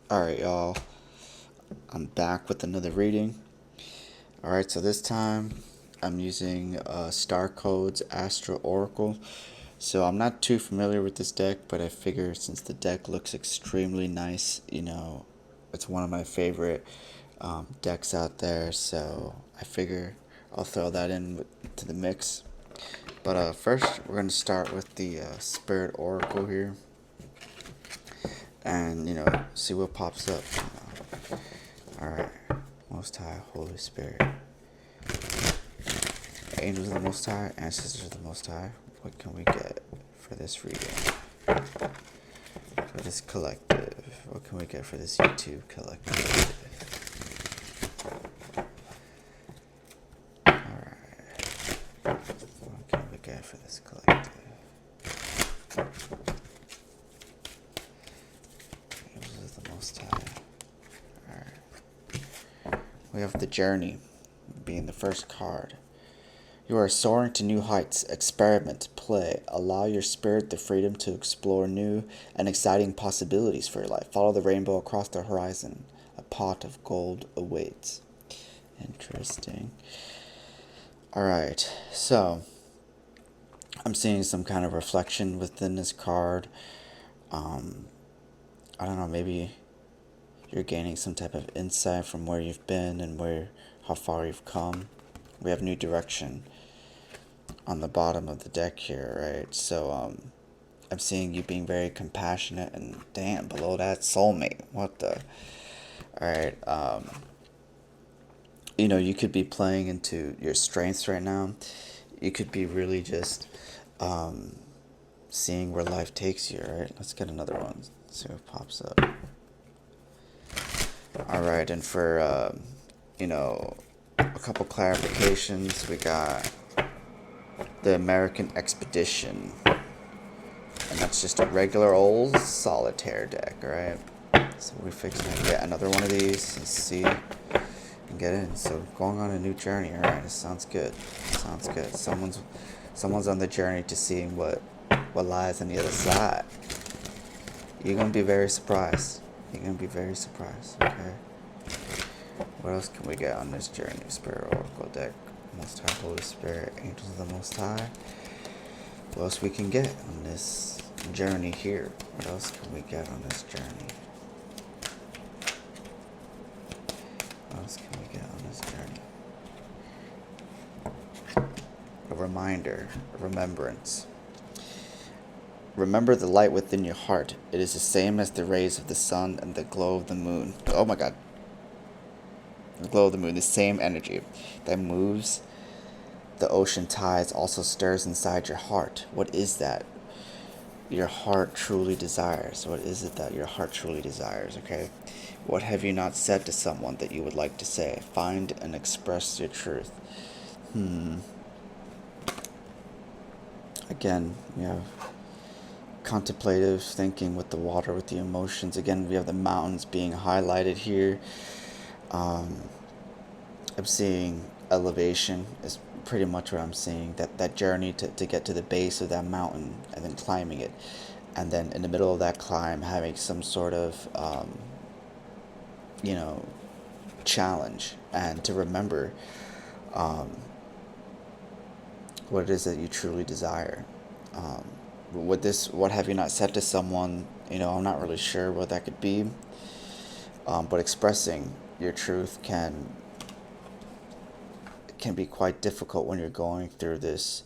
Alright, y'all. I'm back with another reading. Alright, so this time I'm using Star Code's Astro Oracle. So I'm not too familiar with this deck, but I figure since the deck looks extremely nice, it's one of my favorite decks out there. So I figure I'll throw that to the mix. But first, we're going to start with the Spirit Oracle here. And, see what pops up. Alright. Most High, Holy Spirit. Angels of the Most High, Ancestors of the Most High. What can we get for this reading? For this collective. What can we get for this YouTube collective? Alright. What can we get for this collective? Angels of the Most High. Alright. We have the Journey being the first card. You are soaring to new heights. Experiment, play. Allow your spirit the freedom to explore new and exciting possibilities for your life. Follow the rainbow across the horizon. A pot of gold awaits. Interesting. Alright, so I'm seeing some kind of reflection within this card. I don't know, maybe you're gaining some type of insight from where you've been and how far you've come. We have new direction on the bottom of the deck here, right? So I'm seeing you being very compassionate, and damn, below that, soulmate. What the? All right. You could be playing into your strengths right now. You could be really just seeing where life takes you. Right. Let's get another one. See what pops up. All right, and for a couple clarifications, we got the American Expedition, and that's just a regular old solitaire deck, right? So we're fixing to get another one of these and see and get in. So going on a new journey, all right? It sounds good. Sounds good. Someone's on the journey to seeing what lies on the other side. You're gonna be very surprised. You're gonna be very surprised. Okay. What else can we get on this journey? Spirit Oracle deck, Most High, Holy Spirit, Angels of the Most High. What else we can get on this journey here? What else can we get on this journey? What else can we get on this journey? A reminder, a remembrance. Remember the light within your heart. It is the same as the rays of the sun and the glow of the moon. Oh my god. The glow of the moon, the same energy that moves the ocean tides also stirs inside your heart. What is that your heart truly desires? What is it that your heart truly desires, okay? What have you not said to someone that you would like to say? Find and express your truth. Again, we have contemplative thinking with the water, with the emotions. Again, we have the mountains being highlighted here. I'm seeing elevation is pretty much what I'm seeing. That journey to get to the base of that mountain and then climbing it. And then in the middle of that climb, having some sort of, challenge. And to remember what it is that you truly desire. What have you not said to someone? I'm not really sure what that could be. But expressing your truth can be quite difficult when you're going through this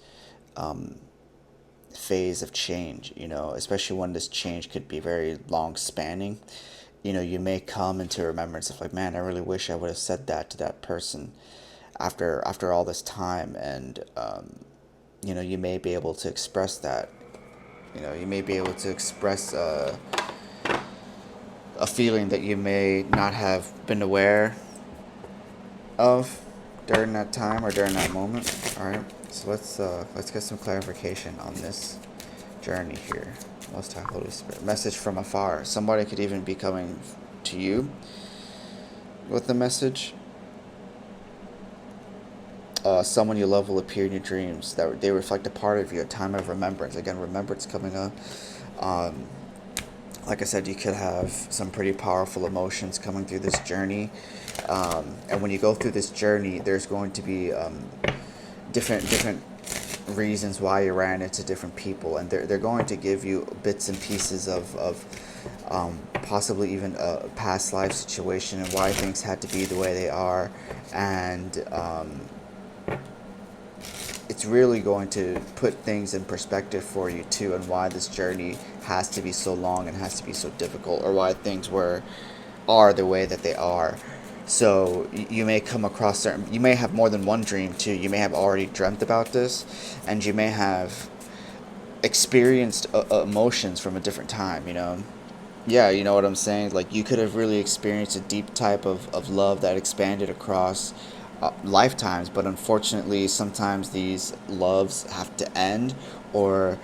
phase of change, especially when this change could be very long spanning. You may come into remembrance of like, man, I really wish I would have said that to that person after all this time. And you may be able to express that. You may be able to express a feeling that you may not have been aware of during that time or during that moment. All right, so let's get some clarification on this journey here. Most High, Holy Spirit, message from afar. Somebody could even be coming to you with the message. Someone you love will appear in your dreams. That they reflect a part of you, a time of remembrance. Again, remembrance coming up. Like I said, you could have some pretty powerful emotions coming through this journey. And when you go through this journey, there's going to be different reasons why you ran into different people, and they're going to give you bits and pieces of possibly even a past life situation and why things had to be the way they are. And it's really going to put things in perspective for you too, and why this journey has to be so long and has to be so difficult, or why things are the way that they are. So you may come across certain, you may have more than one dream too. You may have already dreamt about this, and you may have experienced emotions from a different time, you know. Yeah, you know what I'm saying? Like, you could have really experienced a deep type of love that expanded across lifetimes, but unfortunately, sometimes these loves have to end, or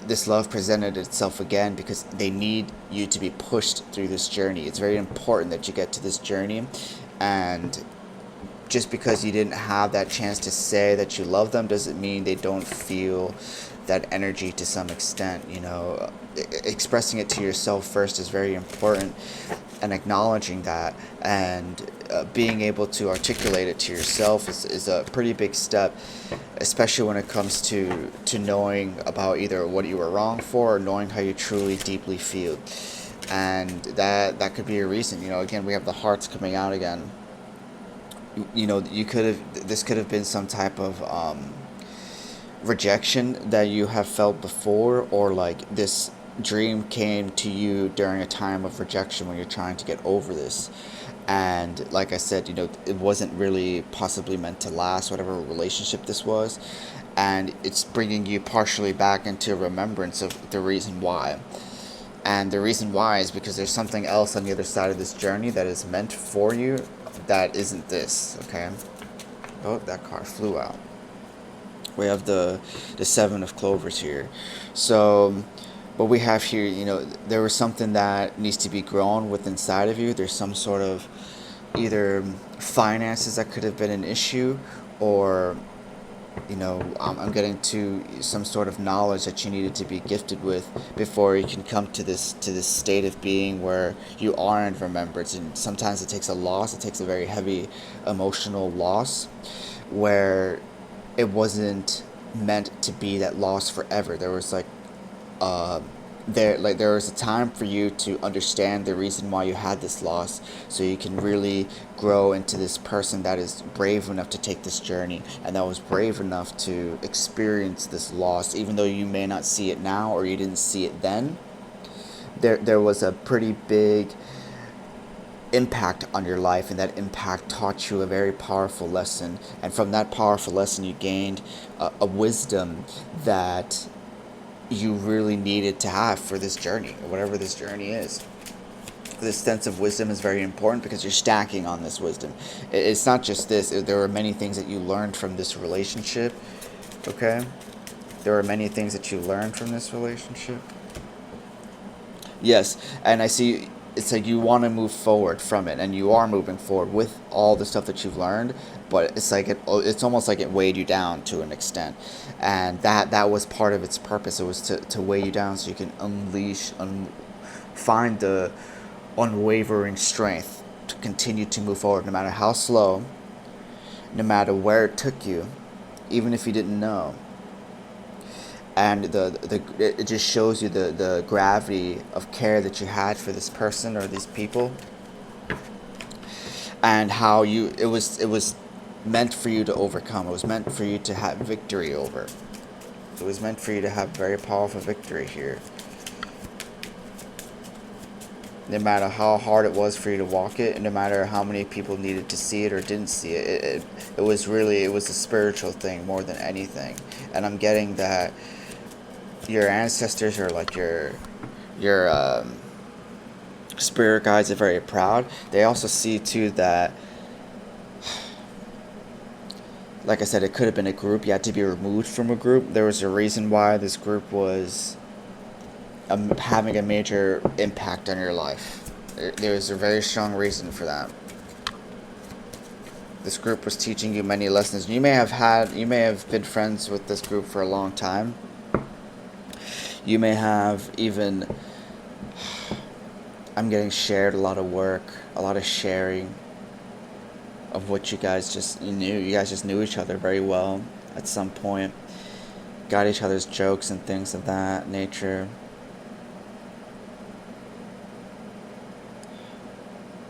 this love presented itself again because they need you to be pushed through this journey. It's very important that you get to this journey, and just because you didn't have that chance to say that you love them doesn't mean they don't feel that energy to some extent. You know, expressing it to yourself first is very important, and acknowledging that, and being able to articulate it to yourself is a pretty big step, especially when it comes to knowing about either what you were wrong for, or knowing how you truly deeply feel. And that could be a reason. You know, again, we have the hearts coming out again. You know, you could have, this could have been some type of rejection that you have felt before, or like this dream came to you during a time of rejection when you're trying to get over this. And like I said, you know, it wasn't really possibly meant to last, whatever relationship this was, and it's bringing you partially back into remembrance of the reason why. And the reason why is because there's something else on the other side of this journey that is meant for you that isn't this, okay? Oh, that car flew out. We have the seven of clovers here. So what we have here, you know, there was something that needs to be grown with inside of you. There's some sort of either finances that could have been an issue, or you know, I'm getting to some sort of knowledge that you needed to be gifted with before you can come to this state of being where you are in remembrance. And sometimes it takes a loss. It takes a very heavy emotional loss, where it wasn't meant to be that loss forever. There was like uh, there was a time for you to understand the reason why you had this loss, so you can really grow into this person that is brave enough to take this journey, and that was brave enough to experience this loss, even though you may not see it now, or you didn't see it then. There was a pretty big impact on your life, and that impact taught you a very powerful lesson, and from that powerful lesson you gained a wisdom that you really needed to have for this journey, or whatever this journey is. This sense of wisdom is very important because you're stacking on this wisdom. It's not just this. There are many things that you learned from this relationship, okay? There are many things that you learned from this relationship. Yes, and I see it's like you want to move forward from it, and you are moving forward with all the stuff that you've learned, but it's like it's almost like it weighed you down to an extent, and that was part of its purpose. It was to weigh you down so you can find the unwavering strength to continue to move forward, no matter how slow, no matter where it took you, even if you didn't know. And it just shows you the gravity of care that you had for this person or these people, and how it was meant for you to overcome. It was meant for you to have victory over. It was meant for you to have very powerful victory here. No matter how hard it was for you to walk it, and no matter how many people needed to see it or didn't see it, it was really, it was a spiritual thing more than anything. And I'm getting that your ancestors, or like your spirit guides, are very proud. They also see too that, like I said, it could have been a group. You had to be removed from a group. There was a reason why this group was having a major impact on your life. There was a very strong reason for that. This group was teaching you many lessons. You may have been friends with this group for a long time. You may have even I'm getting shared a lot of work, a lot of sharing of what you guys just knew. You guys just knew each other very well at some point. Got each other's jokes and things of that nature.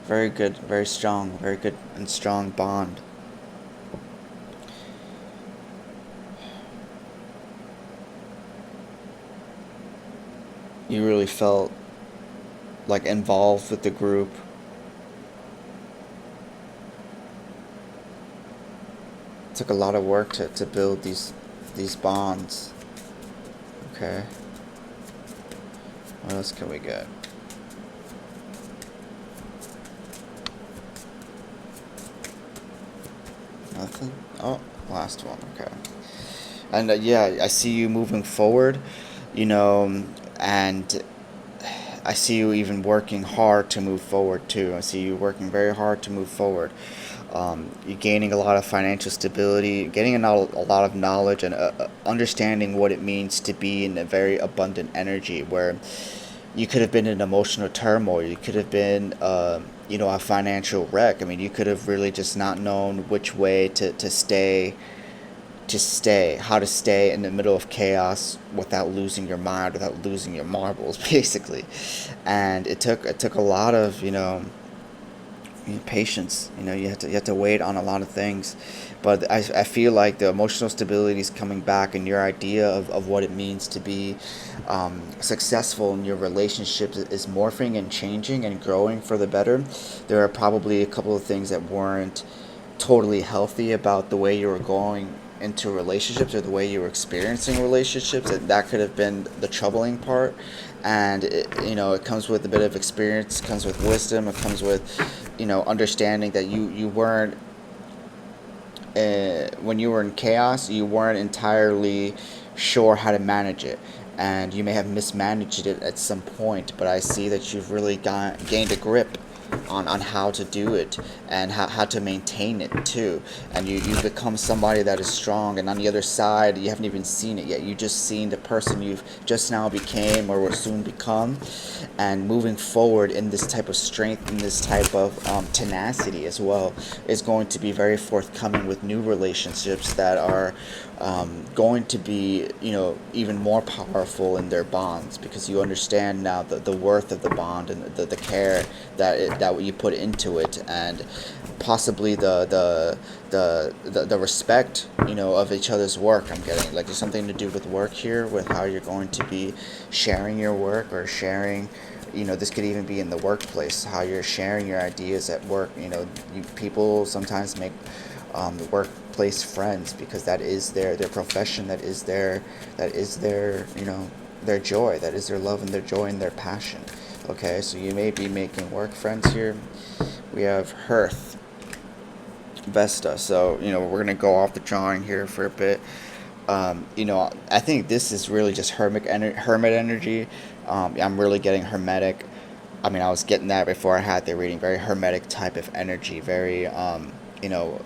Very good, very strong, very good and strong bond. You really felt like involved with the group. It took a lot of work to build these bonds. Okay. What else can we get? Nothing? Oh, last one. Okay. And yeah, I see you moving forward, you know, and I see you even working hard to move forward too. I see you working very hard to move forward. You're gaining a lot of financial stability, getting a lot of knowledge, and understanding what it means to be in a very abundant energy where you could have been in emotional turmoil. You could have been, a financial wreck. I mean, you could have really just not known which way how to stay in the middle of chaos without losing your mind, without losing your marbles, basically. And it took a lot of patience. You have to wait on a lot of things, but I feel like the emotional stability is coming back, and your idea of what it means to be successful in your relationships is morphing and changing and growing for the better. There are probably a couple of things that weren't totally healthy about the way you were going into relationships or the way you were experiencing relationships. That could have been the troubling part. And it comes with a bit of experience, comes with wisdom, it comes with understanding that you weren't when you were in chaos, you weren't entirely sure how to manage it, and you may have mismanaged it at some point. But I see that you've really gained a grip on how to do it, and how to maintain it too. And you've become somebody that is strong, and on the other side you haven't even seen it yet. You just seen the person you've just now became or will soon become. And moving forward in this type of strength, in this type of tenacity as well, is going to be very forthcoming with new relationships that are going to be even more powerful in their bonds, because you understand now the worth of the bond, and the care that you put into it, and possibly the respect of each other's work. I'm getting like there's something to do with work here, with how you're going to be sharing your work, or sharing this could even be in the workplace, how you're sharing your ideas at work. People sometimes make workplace friends because that is their profession, that is their their joy, that is their love and their joy and their passion. Okay, so you may be making work friends here. We have Hearth, Vesta. So we're gonna go off the drawing here for a bit. I think this is really just hermit energy. I'm really getting hermetic. I mean, I was getting that before I had the reading. Very hermetic type of energy. Very you know,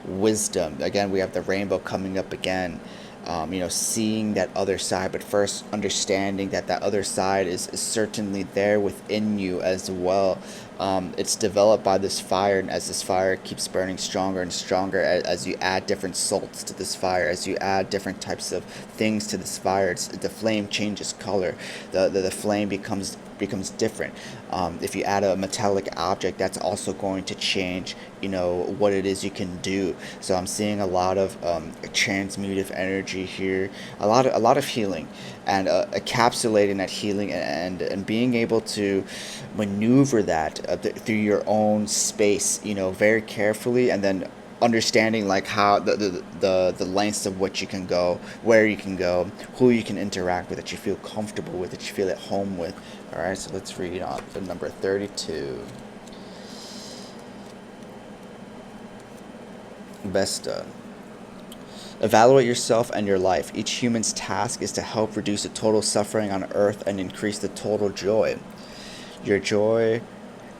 wisdom. Again, we have the rainbow coming up again. Seeing that other side, but first understanding that other side is certainly there within you as well. It's developed by this fire, and as this fire keeps burning stronger and stronger, as you add different salts to this fire, as you add different types of things to this fire, the flame changes color. The flame becomes different. If you add a metallic object, that's also going to change what it is you can do. So I'm seeing a lot of transmutive energy here, a lot of healing, and encapsulating that healing, and being able to maneuver that through your own space, very carefully, and then understanding like how the lengths of what you can go, where you can go, who you can interact with, that you feel comfortable with, that you feel at home with. All right, so let's read on the number 32. Vesta. Evaluate yourself and your life. Each human's task is to help reduce the total suffering on earth and increase the total joy. Your joy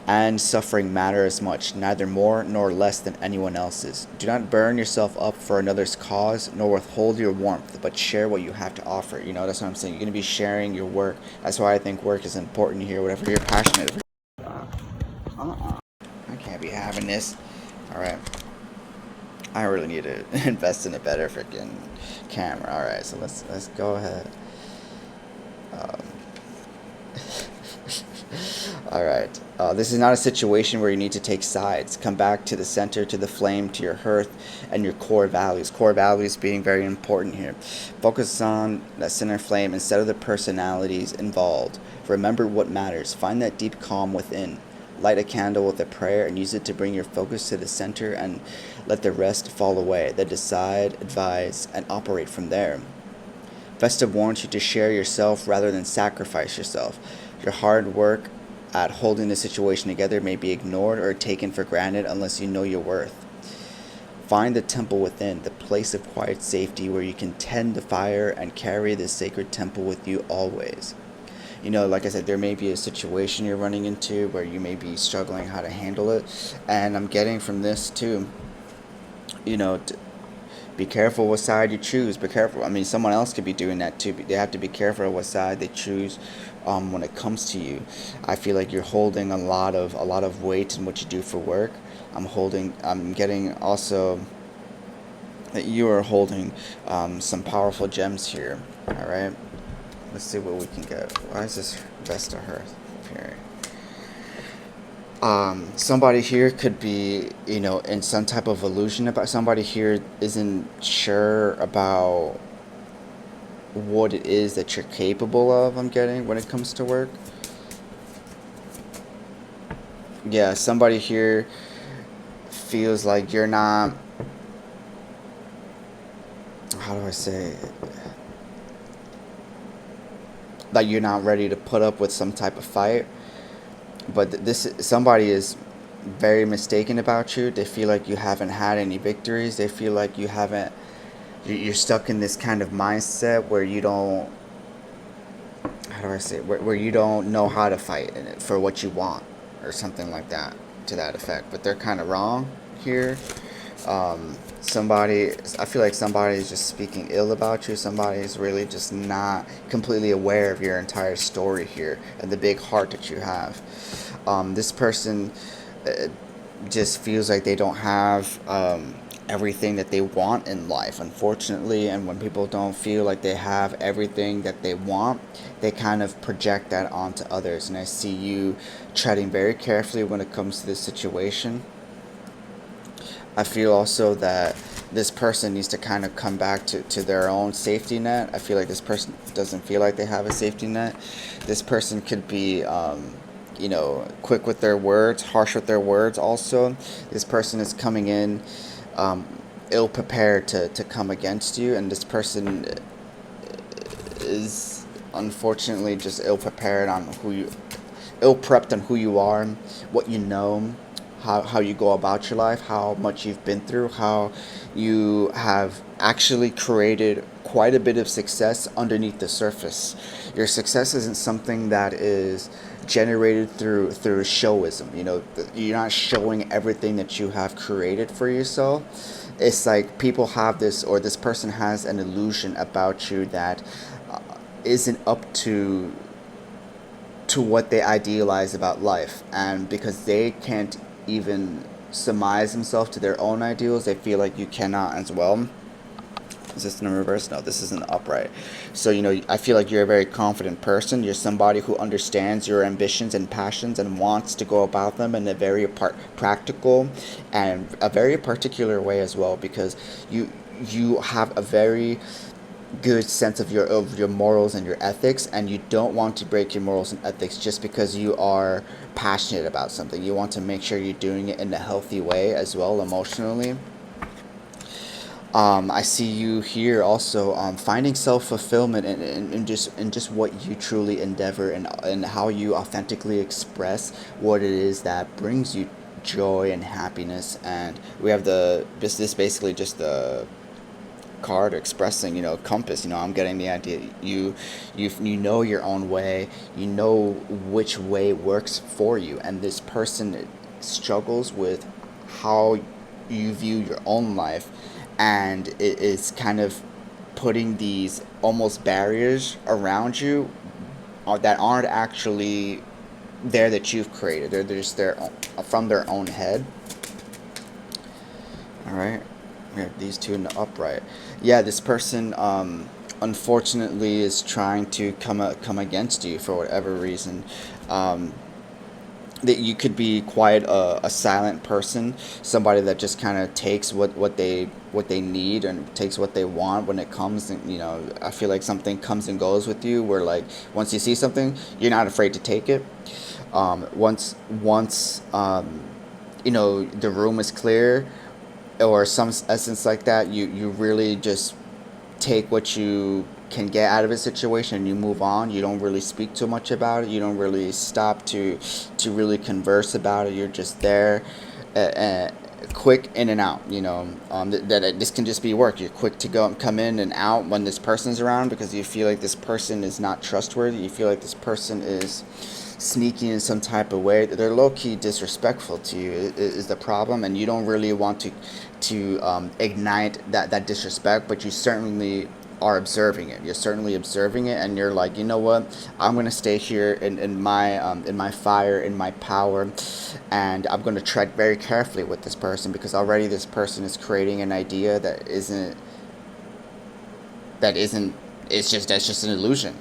and suffering matter as much, neither more nor less than anyone else's. Do not burn yourself up for another's cause, nor withhold your warmth, but share what you have to offer. That's what I'm saying. You're going to be sharing your work. That's why I think work is important here, whatever you're passionate about. having this. All right. I really need to invest in a better freaking camera. All right, so let's go ahead. Um, all right. This is not a situation where you need to take sides. Come back to the center, to the flame, to your hearth, and your core values. Core values being very important here. Focus on that center flame instead of the personalities involved. Remember what matters. Find that deep calm within. Light a candle with a prayer and use it to bring your focus to the center and let the rest fall away. Then decide, advise, and operate from there. Vesta warns you to share yourself rather than sacrifice yourself. Your hard work at holding the situation together may be ignored or taken for granted unless you know your worth. Find the temple within, the place of quiet safety where you can tend the fire and carry the sacred temple with you always. Like I said, there may be a situation you're running into where you may be struggling how to handle it. And I'm getting from this too, be careful what side you choose. Be careful. I mean, someone else could be doing that too. They have to be careful what side they choose when it comes to you. I feel like you're holding a lot of weight in what you do for work. I'm getting also that you are holding some powerful gems here. All right. Let's see what we can get. Why is this Vesta Hearth appearing? Somebody here could be, in some type of illusion about somebody here isn't sure about what it is that you're capable of, I'm getting, when it comes to work. Yeah, somebody here feels like you're not, how do I say it? Like you're not ready to put up with some type of fight. But this somebody is very mistaken about you. They feel like you haven't had any victories. They feel like you're stuck in this kind of mindset where you don't, how do I say it? Where you don't know how to fight for what you want or something like that, to that effect. But they're kind of wrong here. I feel like somebody is just speaking ill about you. Somebody is really just not completely aware of your entire story here and the big heart that you have. This person just feels like they don't have everything that they want in life, unfortunately. And when people don't feel like they have everything that they want, they kind of project that onto others. And I see you treading very carefully when it comes to this situation. I feel also that this person needs to kind of come back to their own safety net. I feel like this person doesn't feel like they have a safety net. This person could be, quick with their words, harsh with their words also. This person is coming in ill prepared to come against you, and this person is unfortunately just ill prepared on ill prepped on who you are, what you know, how you go about your life, how much you've been through, how you have actually created quite a bit of success underneath the surface. Your success isn't something that is generated through showism. You're not showing everything that you have created for yourself. It's like people have this, or this person has an illusion about you that isn't up to what they idealize about life, and because they can't even surmise themselves to their own ideals, they feel like you cannot as well. Is this in reverse? No, this isn't upright. So, I feel like you're a very confident person. You're somebody who understands your ambitions and passions and wants to go about them in a very practical and a very particular way as well, because you have a very good sense of your morals and your ethics, and you don't want to break your morals and ethics just because you are passionate about something. You want to make sure you're doing it in a healthy way as well, emotionally. I see you here also finding self-fulfillment in just what you truly endeavor, and how you authentically express what it is that brings you joy and happiness. And we have this basically just the card expressing, compass. I'm getting the idea. You know your own way. You know which way works for you, and this person struggles with how you view your own life, and it is kind of putting these almost barriers around you that aren't actually there, that you've created. They're just there from their own head. All right. We have these two in the upright. Yeah, this person unfortunately is trying to come against you for whatever reason. Um, that you could be quite a silent person, somebody that just kind of takes what they need and takes what they want when it comes. And I feel like something comes and goes with you, where like once you see something, you're not afraid to take it. Once the room is clear or some essence like that, you really just take what you can get out of a situation and you move on. You don't really speak too much about it. You don't really stop to really converse about it. You're just there, quick in and out. This can just be work. You're quick to go come in and out when this person's around because you feel like this person is not trustworthy. You feel like this person is sneaky in some type of way. They're low key disrespectful to you is the problem, and you don't really want to ignite that disrespect, but you certainly are observing it. You're certainly observing it, and you're like, you know what? I'm gonna stay here in my fire, in my power, and I'm gonna tread very carefully with this person because already this person is creating an idea that isn't. That's just an illusion.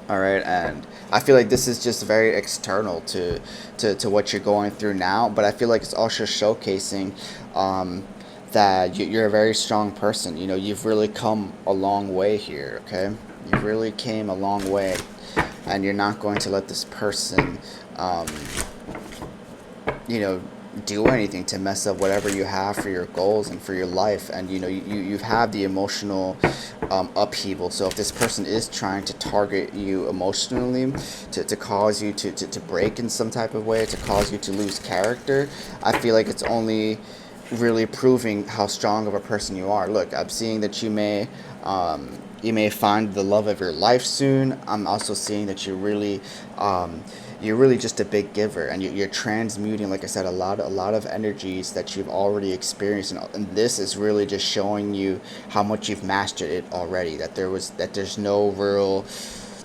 All right, and I feel like this is just very external to what you're going through now, but I feel like it's also showcasing that you're a very strong person. You've really come a long way here, okay? You really came a long way, and you're not going to let this person, um, you know, do anything to mess up whatever you have for your goals and for your life. And you've had the emotional upheaval. So if this person is trying to target you emotionally to cause you to break in some type of way, to cause you to lose character, I feel like it's only really proving how strong of a person you are. Look, I'm seeing that you may find the love of your life soon. I'm also seeing that you're really just a big giver, and you're transmuting, like I said, a lot of energies that you've already experienced, and this is really just showing you how much you've mastered it already. There's no real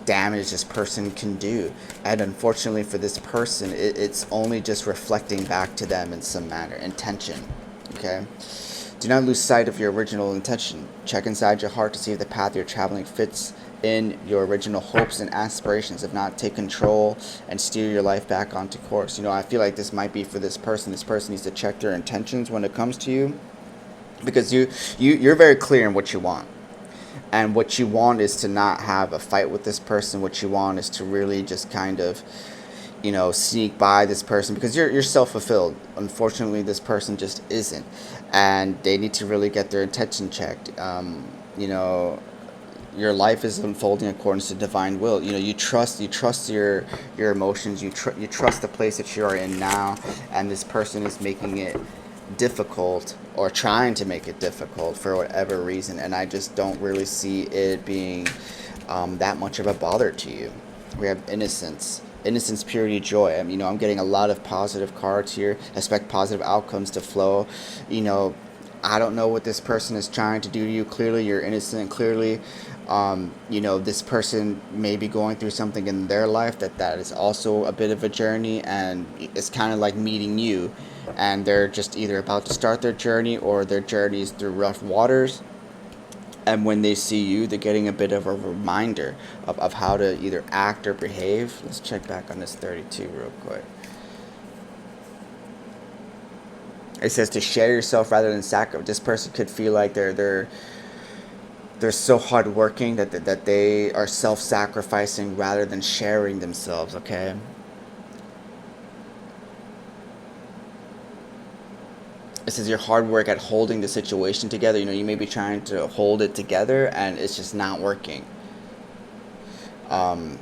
damage this person can do, and unfortunately for this person, it's only just reflecting back to them in some manner. Intention, okay? Do not lose sight of your original intention. Check inside your heart to see if the path you're traveling fits in your original hopes and aspirations. If not, take control and steer your life back onto course. I feel like this might be for this person. This person needs to check their intentions when it comes to you, because you're very clear in what you want. And what you want is to not have a fight with this person. What you want is to really just kind of sneak by this person because you're self-fulfilled. Unfortunately, this person just isn't, and they need to really get their intention checked. You know, your life is unfolding according to divine will. You trust your emotions. You trust the place that you are in now, and this person is making it difficult or trying to make it difficult for whatever reason, and I just don't really see it being that much of a bother to you. We have innocence, purity, joy. I'm getting a lot of positive cards here. Expect positive outcomes to flow. you know I don't know what this person is trying to do to you. Clearly you're innocent. Clearly this person may be going through something in their life that is also a bit of a journey, and it's kind of like meeting you, and they're just either about to start their journey or their journey is through rough waters. And when they see you, they're getting a bit of a reminder of how to either act or behave. Let's check back on this 32 real quick. It says to share yourself rather than sacrifice. This person could feel like they're so hardworking that they are self-sacrificing rather than sharing themselves. Okay. It says your hard work at holding the situation together. You may be trying to hold it together and it's just not working. Um,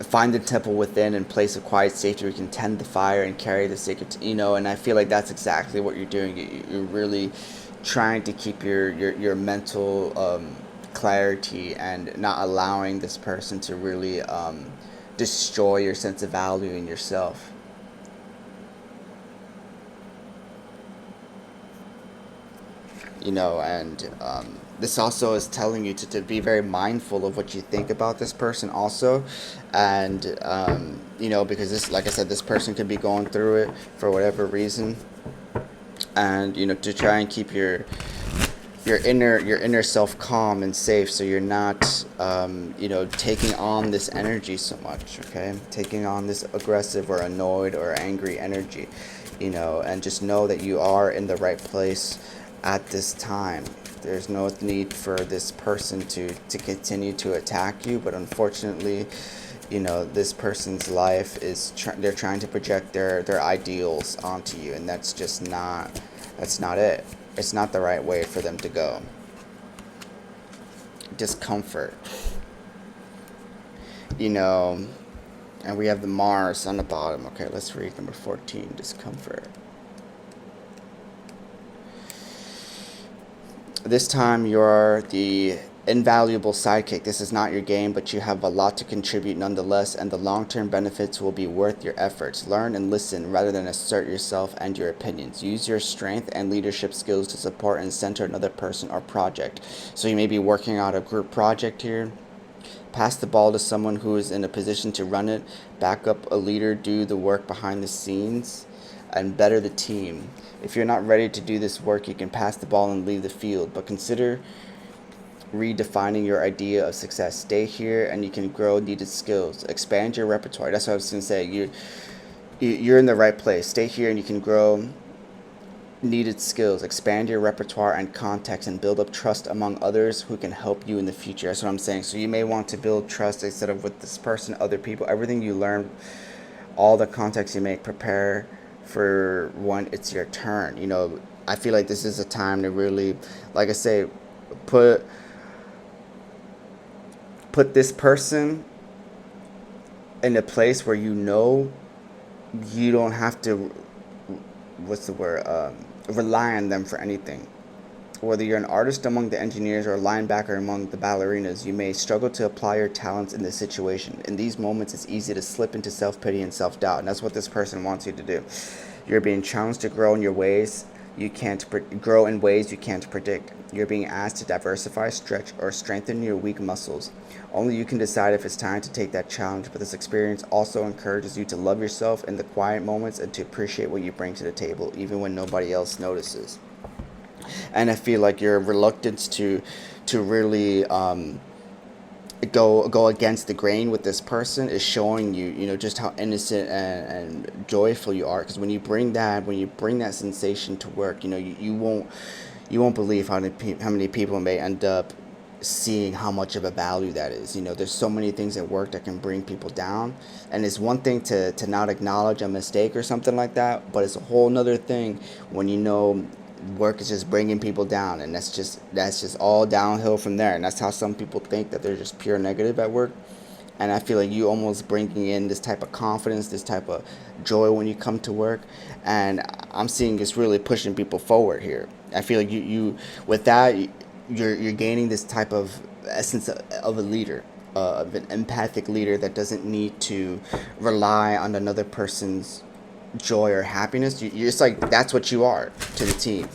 Find the temple within and place of quiet safety where you can tend the fire and carry the sacred. And I feel like that's exactly what you're doing. You're really trying to keep your mental clarity and not allowing this person to really destroy your sense of value in yourself. And this also is telling you to be very mindful of what you think about this person also. And because this, like I said, this person could be going through it for whatever reason. and to try and keep your inner self calm and safe, so you're not taking on this energy so much. Okay, taking on this aggressive or annoyed or angry energy, and just know that you are in the right place at this time. There's no need for this person to continue to attack you, but unfortunately, this person's life is they're trying to project their ideals onto you, and that's not it. It's not the right way for them to go. Discomfort, you know, and we have the Mars on the bottom. Okay, let's read number 14, discomfort. This time you're the invaluable sidekick. This is not your game, but you have a lot to contribute nonetheless, and the long term benefits will be worth your efforts. Learn and listen rather than assert yourself and your opinions. Use your strength and leadership skills to support and center another person or project. So you may be working out a group project here. Pass the ball to someone who is in a position to run it. Back up a leader, do the work behind the scenes, and better the team. If you're not ready to do this work, you can pass the ball and leave the field, but consider redefining your idea of success. Stay here and you can grow needed skills. Expand your repertoire. That's what I was going to say. You're in the right place. Stay here and you can grow needed skills. Expand your repertoire and context and build up trust among others who can help you in the future. That's what I'm saying. So you may want to build trust instead of with this person, other people, everything you learn, all the contacts you make, prepare for when it's your turn. I feel like this is a time to really, like I say, put put this person in a place where you don't have to, what's the word, rely on them for anything. Whether you're an artist among the engineers or a linebacker among the ballerinas, you may struggle to apply your talents in this situation. In these moments, it's easy to slip into self pity and self doubt, and that's what this person wants you to do. You're being challenged to grow in your ways you can't grow in ways you can't predict. You're being asked to diversify, stretch, or strengthen your weak muscles. Only you can decide if it's time to take that challenge, but this experience also encourages you to love yourself in the quiet moments and to appreciate what you bring to the table, even when nobody else notices. And I feel like your reluctance to really go against the grain with this person is showing you just how innocent and joyful you are, because when you bring that sensation to work, you won't believe how many people may end up seeing how much of a value that is. There's so many things at work that can bring people down, and it's one thing to not acknowledge a mistake or something like that, but it's a whole nother thing when work is just bringing people down, and that's just all downhill from there. And that's how some people think that they're just pure negative at work. And I feel like you almost bringing in this type of confidence, this type of joy when you come to work, and I'm seeing it's really pushing people forward here. I feel like you with that, you're gaining this type of essence of a leader, of an empathic leader that doesn't need to rely on another person's joy or happiness. You're just like, that's what you are to the team.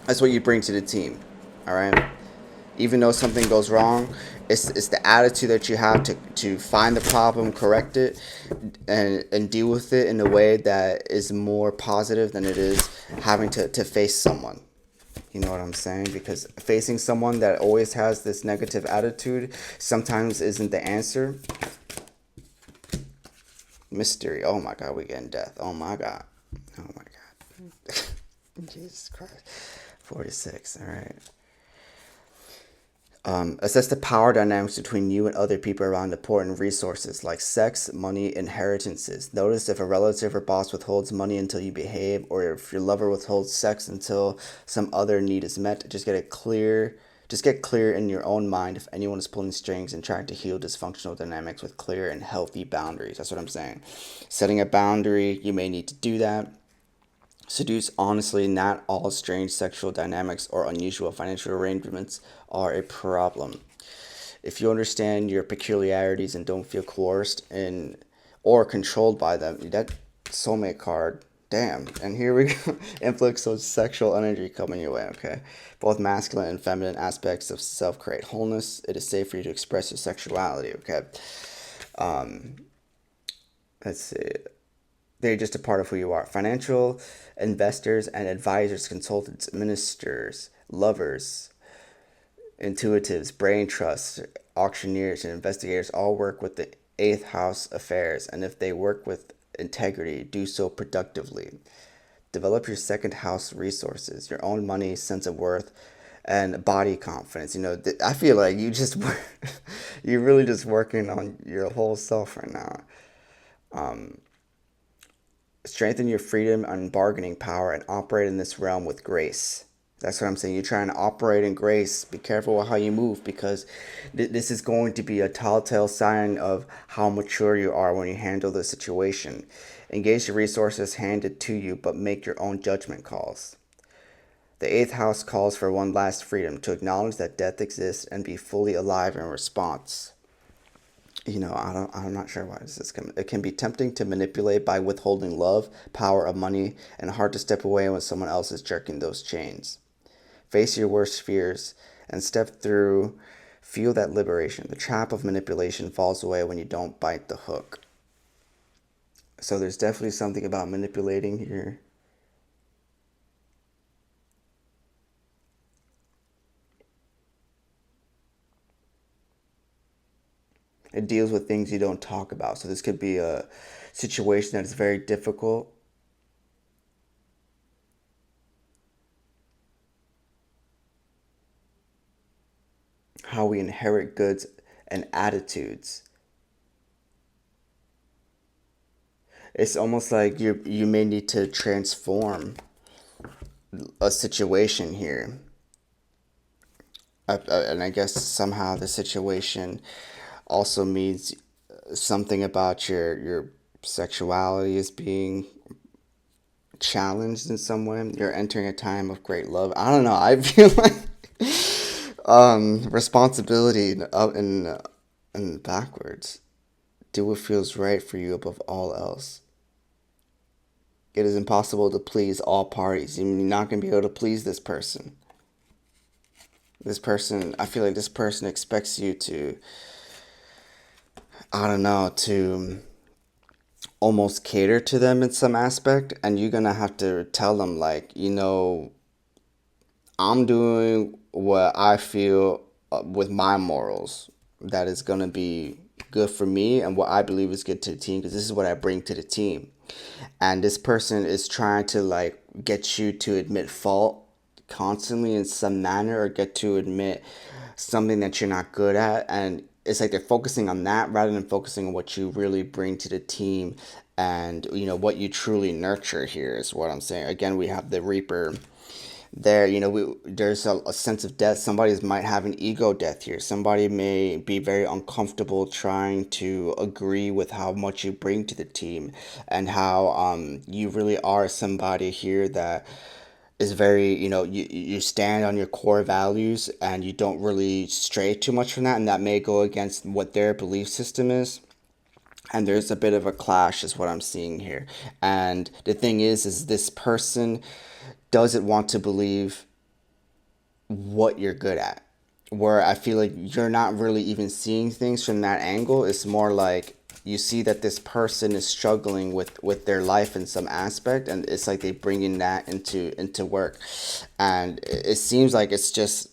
That's what you bring to the team. All right. Even though something goes wrong, it's the attitude that you have to find the problem, correct it, and deal with it in a way that is more positive than it is having to face someone. You know what I'm saying? Because facing someone that always has this negative attitude sometimes isn't the answer. Mystery. Oh my God, we getting death. Oh my God. Oh my God. Jesus Christ. 46. All right. Assess the power dynamics between you and other people around important resources like sex, money, inheritances. Notice if a relative or boss withholds money until you behave, or if your lover withholds sex until some other need is met. Just get clear in your own mind if anyone is pulling strings and trying to heal dysfunctional dynamics with clear and healthy boundaries. That's what I'm saying. Setting a boundary, you may need to do that. Seduce honestly, not all strange sexual dynamics or unusual financial arrangements are a problem. If you understand your peculiarities and don't feel coerced in or controlled by them, that soulmate card, damn. And here we go. Influx of sexual energy coming your way, okay? Both masculine and feminine aspects of self create wholeness. It is safe for you to express your sexuality, okay? Um, let's see. They're just a part of who you are. Financial investors and advisors, consultants, ministers, lovers, intuitives, brain trusts, auctioneers, and investigators all work with the eighth house affairs, and if they work with integrity, do so productively. Develop your second house resources, your own money, sense of worth, and body confidence. I feel like you're really just working on your whole self right now. Strengthen your freedom and bargaining power and operate in this realm with grace. That's what I'm saying. You're trying to operate in grace. Be careful with how you move, because this is going to be a telltale sign of how mature you are when you handle the situation. Engage the resources handed to you, but make your own judgment calls. The eighth house calls for one last freedom, to acknowledge that death exists and be fully alive in response. I'm not sure why this is coming. It can be tempting to manipulate by withholding love, power, of money, and hard to step away when someone else is jerking those chains. Face your worst fears and step through. Feel that liberation. The trap of manipulation falls away when you don't bite the hook. So there's definitely something about manipulating here. It deals with things you don't talk about. So this could be a situation that is very difficult. How we inherit goods and attitudes. It's almost like you may need to transform a situation here. And I guess somehow the situation also means something about your sexuality is being challenged in some way. You're entering a time of great love. I don't know. I feel like responsibility up and backwards. Do what feels right for you above all else. It is impossible to please all parties. You're not going to be able to please this person. I feel like this person expects you to, I don't know, to almost cater to them in some aspect. And you're going to have to tell them, like, I'm doing what I feel with my morals that is going to be good for me and what I believe is good to the team, because this is what I bring to the team. And this person is trying to like get you to admit fault constantly in some manner, or get to admit something that you're not good at, and it's like they're focusing on that rather than focusing on what you really bring to the team, and what you truly nurture here is what I'm saying. Again, we have the Reaper there. There's a sense of death. Somebody might have an ego death here. Somebody may be very uncomfortable trying to agree with how much you bring to the team, and how you really are somebody here that is very, you stand on your core values, and you don't really stray too much from that, and that may go against what their belief system is. And there's a bit of a clash is what I'm seeing here. And the thing is this person doesn't want to believe what you're good at. Where I feel like you're not really even seeing things from that angle. It's more like you see that this person is struggling with their life in some aspect, and it's like they bringing that into work. And it seems like it's just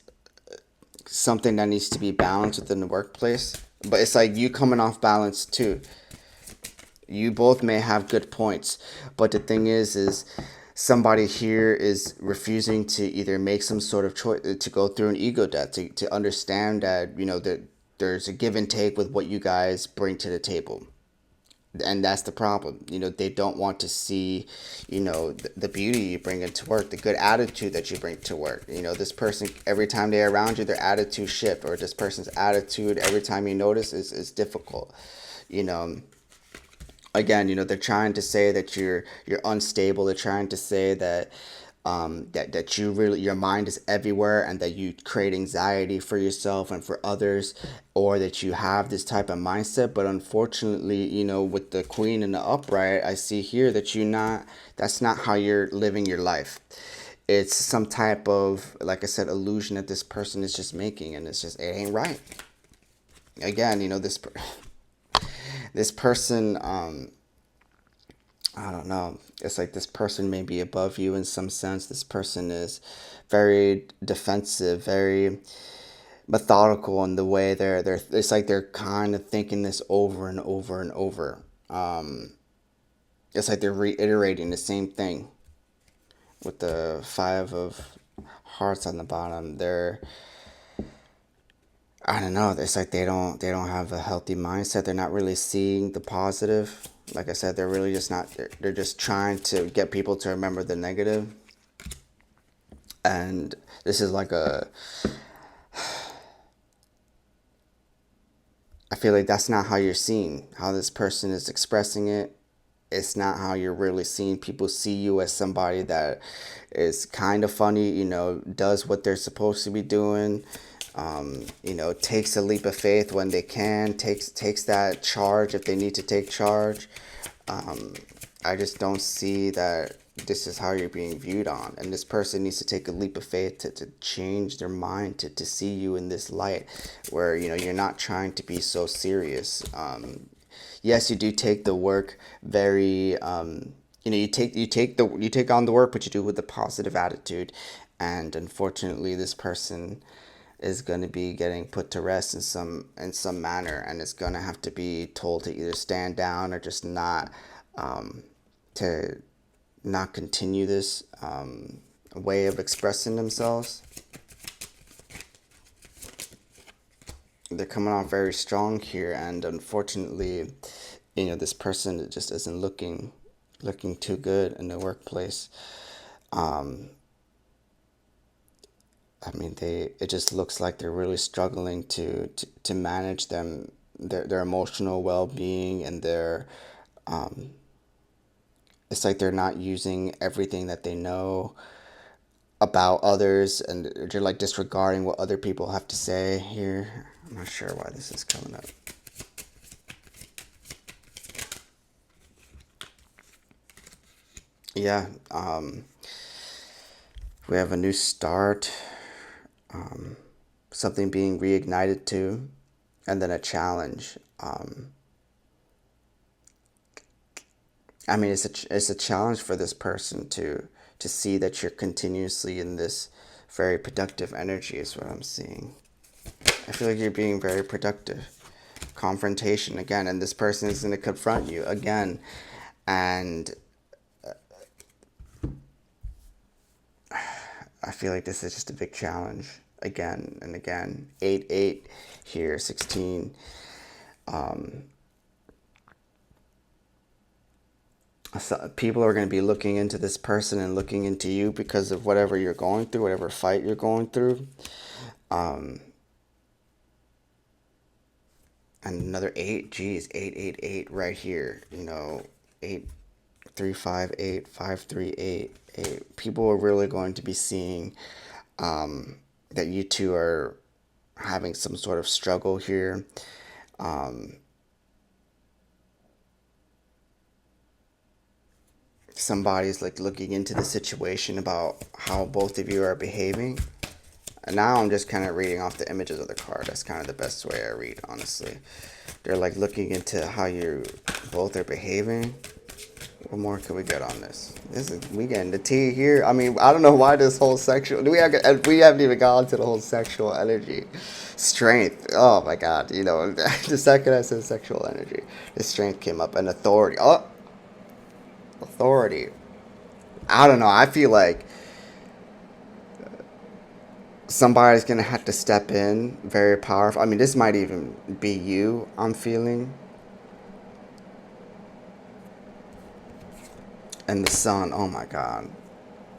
something that needs to be balanced within the workplace. But it's like you coming off balance too. You both may have good points, but the thing is somebody here is refusing to either make some sort of choice, to go through an ego death, to understand that that there's a give and take with what you guys bring to the table. And that's the problem. They don't want to see the beauty you bring into work, the good attitude that you bring to work. This person, every time they're around you, their attitude shift, or this person's attitude every time you notice is difficult. you know Again, they're trying to say that you're unstable. They're trying to say that that you really, your mind is everywhere, and that you create anxiety for yourself and for others, or that you have this type of mindset. But unfortunately, with the queen and the upright, I see here that that's not how you're living your life. It's some type of, like I said, illusion that this person is just making, and it ain't right. Again, this person, I don't know. It's like this person may be above you in some sense. This person is very defensive, very methodical in the way they're. It's like they're kind of thinking this over and over and over. It's like they're reiterating the same thing with the five of hearts on the bottom. I don't know. It's like they don't have a healthy mindset. They're not really seeing the positive. Like I said, they're really just not. They're just trying to get people to remember the negative. And this is like a. I feel like that's not how you're seen. How this person is expressing it. It's not how you're really seen. People see you as somebody that is kind of funny, does what they're supposed to be doing, takes a leap of faith when they can, takes that charge if they need to take charge. I just don't see that this is how you're being viewed on. And this person needs to take a leap of faith to change their mind, to see you in this light where, you're not trying to be so serious. Yes, you do take the work very, you take on the work, but you do it with a positive attitude. And unfortunately, this person is going to be getting put to rest in some manner, and it's going to have to be told to either stand down or just not to not continue this way of expressing themselves. They're coming off very strong here, and unfortunately, this person just isn't looking too good in the workplace. I mean, it just looks like they're really struggling to manage their emotional well-being, and it's like they're not using everything that they know about others, and they're like disregarding what other people have to say here. I'm not sure why this is coming up. Yeah, we have a new start, something being reignited to, and then a challenge. I mean, it's a challenge for this person to see that you're continuously in this very productive energy is what I'm seeing. I feel like you're being very productive. Confrontation again, and this person is going to confront you again, and I feel like this is just a big challenge again and again. 8 here, 16. So people are going to be looking into this person and looking into you because of whatever you're going through, whatever fight you're going through. Um, and another 8, geez, 8 right here. 8 3 5 8 5 3 8 8. People are really going to be seeing that you two are having some sort of struggle here. Um, Somebody's like looking into the situation about how both of you are behaving. And now I'm just kind of reading off the images of the card. That's kind of the best way I read, honestly. They're like looking into how you both are behaving. What more can we get on this? We getting the tea here. I mean, I don't know why this whole sexual. We haven't even gone to the whole sexual energy, strength. Oh my God! The second I said sexual energy, the strength came up, and authority. Oh, authority. I don't know. I feel like somebody's gonna have to step in, very powerful. I mean, this might even be you. I'm feeling, and the sun. Oh my God,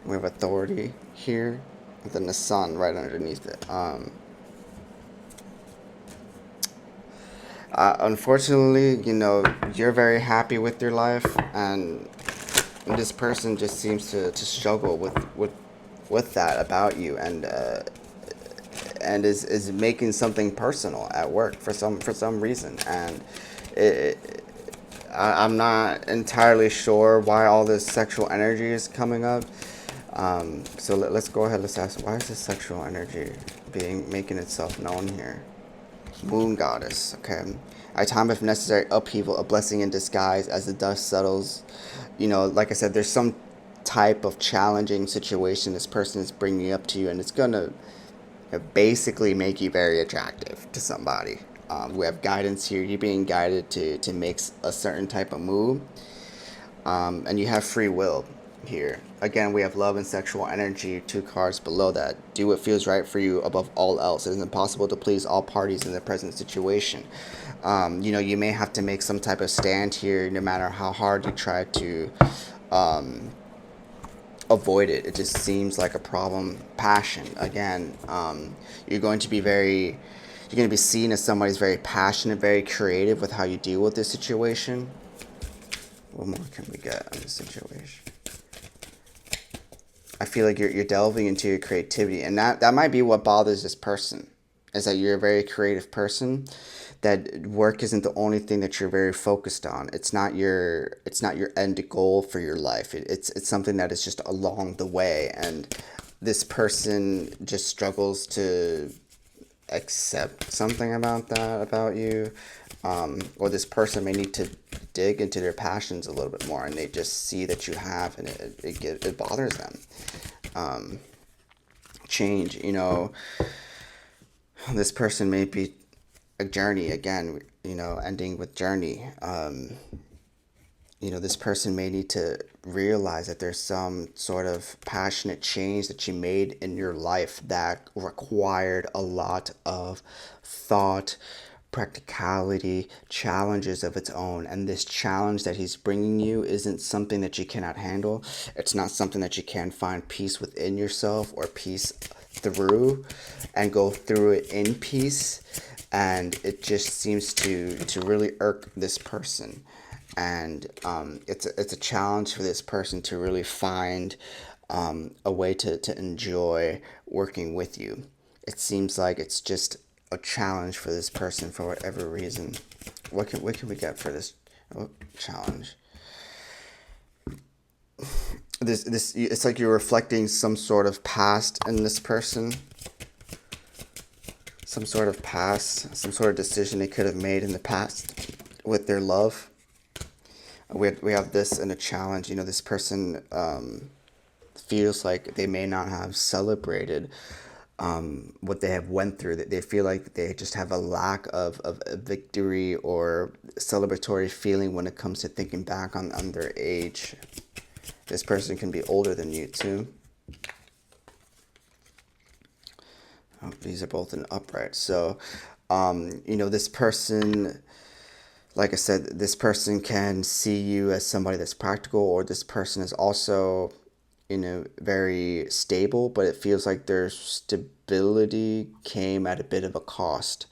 we have authority here, and then the sun right underneath it. Unfortunately, you're very happy with your life, and this person just seems to struggle with that about you, and is making something personal at work for some reason, and I'm not entirely sure why all this sexual energy is coming up. So let's go ahead. Let's ask, why is this sexual energy making itself known here? Moon goddess. Okay. A time of necessary upheaval, a blessing in disguise as the dust settles. like I said, there's some type of challenging situation this person is bringing up to you, and it's gonna basically make you very attractive to somebody. We have guidance here. You're being guided to make a certain type of move, and you have free will here. Again, we have love and sexual energy, two cards below that. Do what feels right for you above all else. It is impossible to please all parties in the present situation. You may have to make some type of stand here, no matter how hard you try to avoid it. It just seems like a problem. Passion, again, you're going to be very, you're going to be seen as somebody who's very passionate, very creative with how you deal with this situation. What more can we get on this situation? I feel like you're delving into your creativity, and that might be what bothers this person, is that you're a very creative person. That work isn't the only thing that you're very focused on. It's not your end goal for your life. It's something that is just along the way, and this person just struggles to accept something about that about you, or this person may need to dig into their passions a little bit more, and they just see that you have, and it bothers them. Change, this person may be a journey again, ending with journey. This person may need to realize that there's some sort of passionate change that you made in your life that required a lot of thought, practicality, challenges of its own. And this challenge that he's bringing you isn't something that you cannot handle. It's not something that you can find peace within yourself or peace through and go through it in peace. And it just seems to really irk this person, and it's a challenge for this person to really find a way to enjoy working with you. It seems like it's just a challenge for this person for whatever reason. What can we get for this challenge? This it's like you're reflecting some sort of past in this person. Some sort of past, some sort of decision they could have made in the past with their love. We have this in a challenge. This person feels like they may not have celebrated what they have went through. That they feel like they just have a lack of a victory or celebratory feeling when it comes to thinking back on their age. This person can be older than you too. Oh, these are both in upright. So, this person, like I said, this person can see you as somebody that's practical, or this person is also, very stable, but it feels like their stability came at a bit of a cost.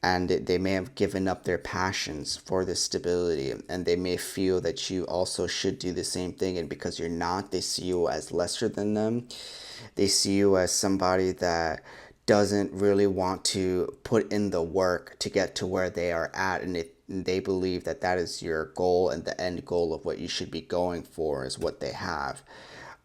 And they may have given up their passions for this stability, and they may feel that you also should do the same thing. And because you're not, they see you as lesser than them. They see you as somebody that doesn't really want to put in the work to get to where they are at, and they believe that that is your goal, and the end goal of what you should be going for is what they have.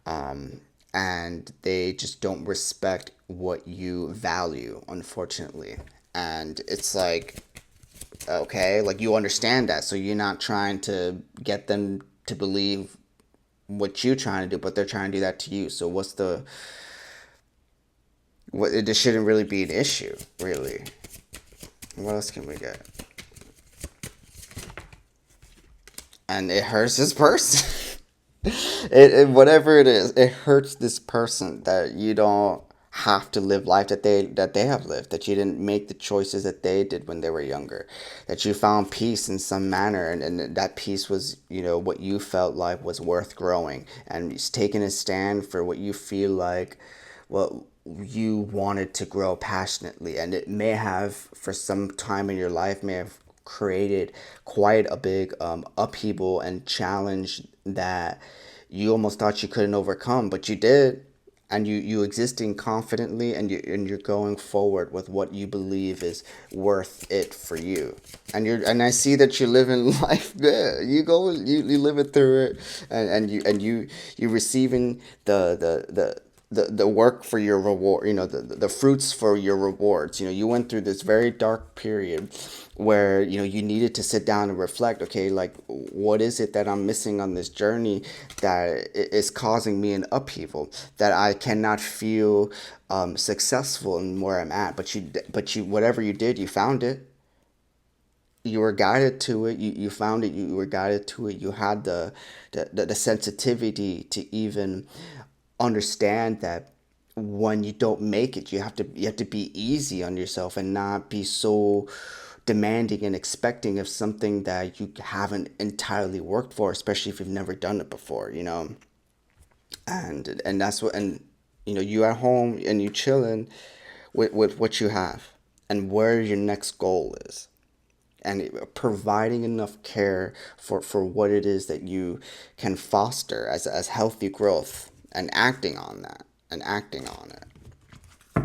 And they just don't respect what you value, unfortunately. And it's like, okay, like you understand that, so you're not trying to get them to believe what you're trying to do, but they're trying to do that to you. So this shouldn't really be an issue, really. What else can we get? And it hurts this person. Whatever it is, it hurts this person that you don't have to live life that they have lived, that you didn't make the choices that they did when they were younger, that you found peace in some manner, and that peace was, what you felt like was worth growing, and it's taking a stand for what you feel like, what you wanted to grow passionately. And it may have, for some time in your life, may have created quite a big upheaval and challenge that you almost thought you couldn't overcome, but you did. And you existing confidently, and you're going forward with what you believe is worth it for you. And I see that you're living life good. You live it through it, and you receiving the the work for your reward, the fruits for your rewards. You went through this very dark period where you needed to sit down and reflect. Okay, like, what is it that I'm missing on this journey that is causing me an upheaval, that I cannot feel successful in where I'm at? But you whatever you did, you found it. You were guided to it. You found it. You were guided to it. You had the sensitivity to even understand that when you don't make it, you have to be easy on yourself and not be so demanding and expecting of something that you haven't entirely worked for, especially if you've never done it before. And that's what. And you at home and you chilling with what you have and where your next goal is, and providing enough care for what it is that you can foster as healthy growth, and acting on that, and acting on it.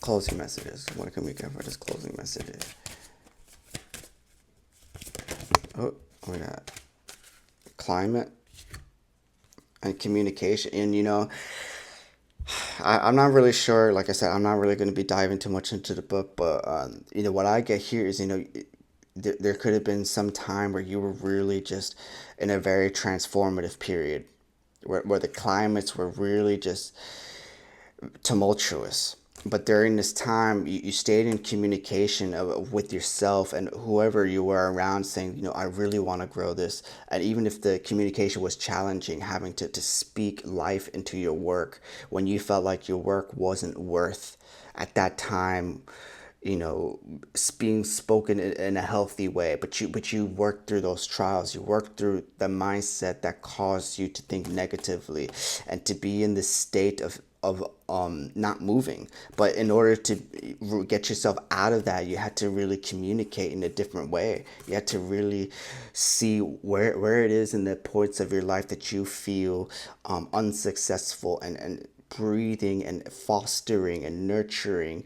Closing messages. What can we get for this closing messages? Oh, we got climate and communication. And I'm not really sure. Like I said, I'm not really going to be diving too much into the book, but what I get here is, there could have been some time where you were really just in a very transformative period, where the climates were really just tumultuous. But during this time, you stayed in communication with yourself and whoever you were around, saying, I really want to grow this. And even if the communication was challenging, having to speak life into your work when you felt like your work wasn't worth at that time, being spoken in a healthy way. But you worked through those trials. You worked through the mindset that caused you to think negatively and to be in this state of not moving. But in order to get yourself out of that, you had to really communicate in a different way. You had to really see where it is in the points of your life that you feel unsuccessful, and breathing and fostering and nurturing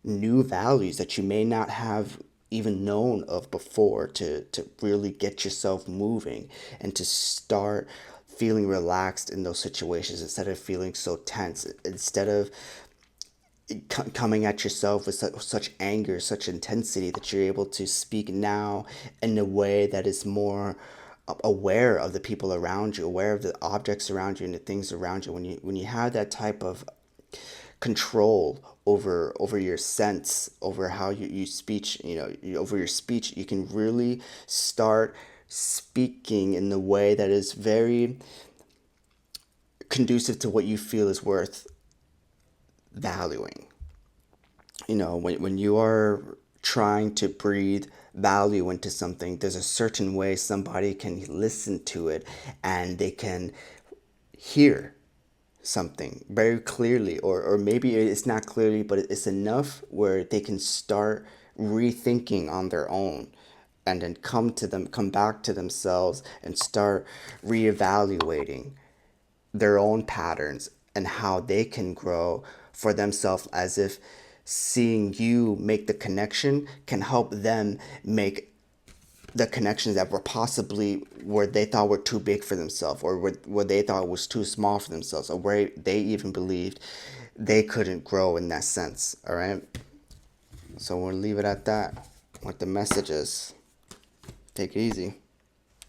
new values that you may not have even known of before, to really get yourself moving and to start feeling relaxed in those situations instead of feeling so tense, instead of coming at yourself with such anger, such intensity, that you're able to speak now in a way that is more aware of the people around you, aware of the objects around you and the things around you. When you have that type of control over your sense, over how you speech, over your speech, you can really start speaking in the way that is very conducive to what you feel is worth valuing. When you are trying to breathe value into something, there's a certain way somebody can listen to it and they can hear something very clearly, or maybe it's not clearly, but it's enough where they can start rethinking on their own, and then come back to themselves and start reevaluating their own patterns and how they can grow for themselves, as if seeing you make the connection can help them make the connections that were possibly where they thought were too big for themselves, or where they thought was too small for themselves, or where they even believed they couldn't grow in that sense. All right. So we'll leave it at that with the messages. Take it easy.